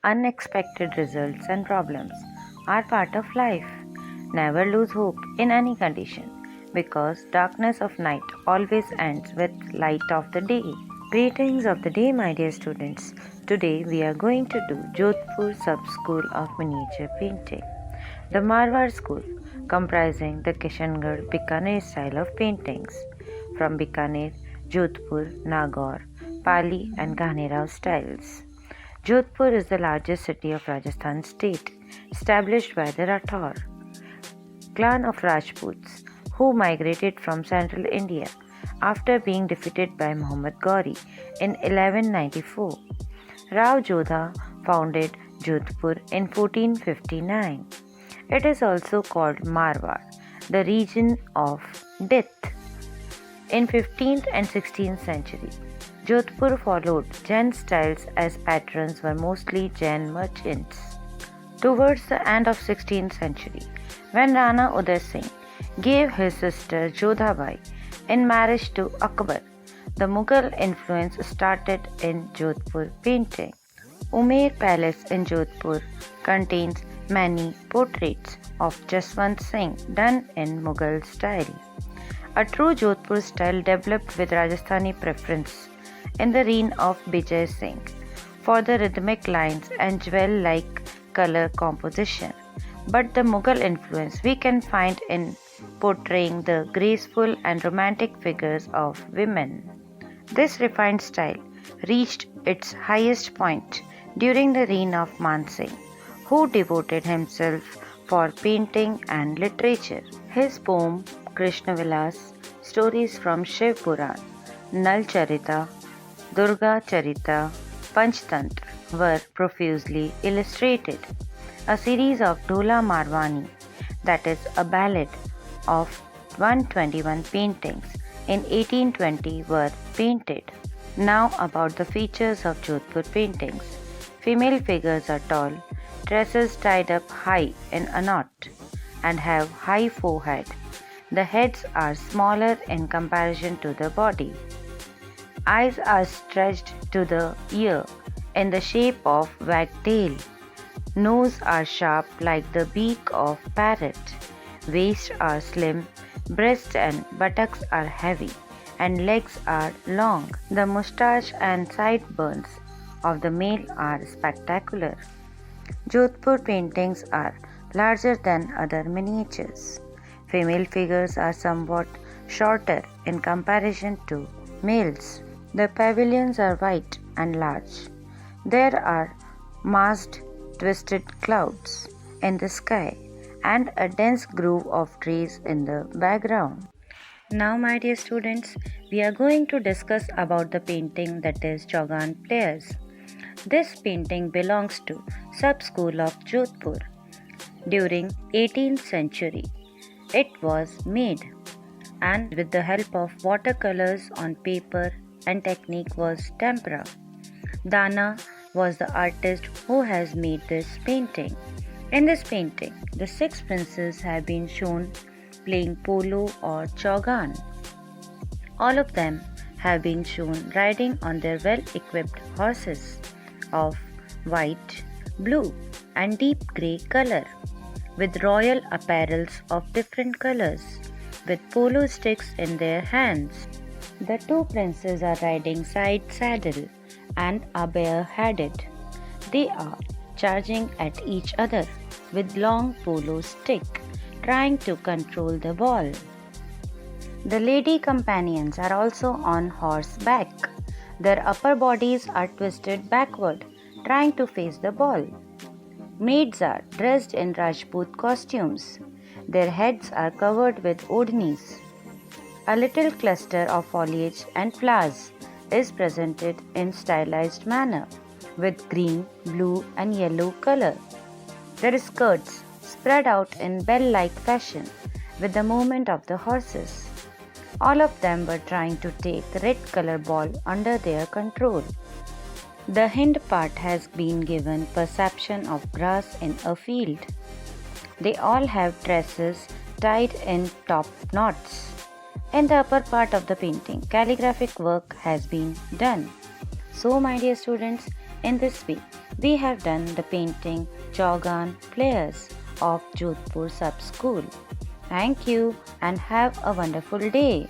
unexpected results and problems are part of life. Never lose hope in any condition because darkness of night always ends with light of the day. Greetings of the day, my dear students. Today we are going to do Jodhpur Sub-School of Miniature Painting. The Marwar School, comprising the Kishangarh Bikaner style of paintings from Bikaner, Jodhpur, Nagaur, Pali and Ghanerao styles. Jodhpur is the largest city of Rajasthan state, established by the Rathore clan of Rajputs who migrated from central India after being defeated by Muhammad Ghori in 1194. Rao Jodha founded Jodhpur in 1459. It is also called Marwar, the region of death. In 15th and 16th century, Jodhpur followed Jain styles as patrons were mostly Jain merchants. Towards the end of 16th century, when Rana Uday Singh gave his sister Jodhabai in marriage to Akbar, the Mughal influence started in Jodhpur painting. Umair Palace in Jodhpur contains many portraits of Jaswant Singh done in Mughal style. A true Jodhpur style developed with Rajasthani preference in the reign of Bijay Singh for the rhythmic lines and jewel-like color composition. But the Mughal influence we can find in portraying the graceful and romantic figures of women. This refined style reached its highest point during the reign of Man Singh, who devoted himself for painting and literature. His poem Krishna Vilas, stories from Shiv Puran, Nal Charita, Durga Charita, Panchtantra were profusely illustrated. A series of Dhola Marwani, that is a ballad of 121 paintings in 1820 were painted. Now about the features of Jodhpur paintings. Female figures are tall, tresses tied up high in a knot, and have high forehead. The heads are smaller in comparison to the body. Eyes are stretched to the ear in the shape of wagtail. Nose are sharp like the beak of parrot. Waist are slim, breast and buttocks are heavy, and legs are long. The moustache and sideburns of the male are spectacular. Jodhpur paintings are larger than other miniatures. Female figures are somewhat shorter in comparison to males. The pavilions are white and large. There are massed twisted clouds in the sky and a dense grove of trees in the background. Now, my dear students, we are going to discuss about the painting that is Chaugan Players. This painting belongs to Sub-School of Jodhpur. During 18th century, it was made and with the help of watercolors on paper and technique was tempera. Dana was the artist who has made this painting. In this painting, the six princes have been shown playing polo or chaugan. All of them have been shown riding on their well-equipped horses of white, blue and deep grey color, with royal apparels of different colors, with polo sticks in their hands. The two princes are riding side saddle and are bareheaded. They are charging at each other with long polo stick, trying to control the ball. The lady companions are also on horseback. Their upper bodies are twisted backward, trying to face the ball. Maids are dressed in Rajput costumes. Their heads are covered with odhnis. A little cluster of foliage and flowers is presented in stylized manner with green, blue and yellow color. Their skirts spread out in bell-like fashion with the movement of the horses. All of them were trying to take the red color ball under their control. The hind part has been given perception of grass in a field. They all have tresses tied in top knots. In the upper part of the painting, calligraphic work has been done. So, my dear students, in this way, We have done the painting Chaugan players of Jodhpur Sub School. Thank you and have a wonderful day.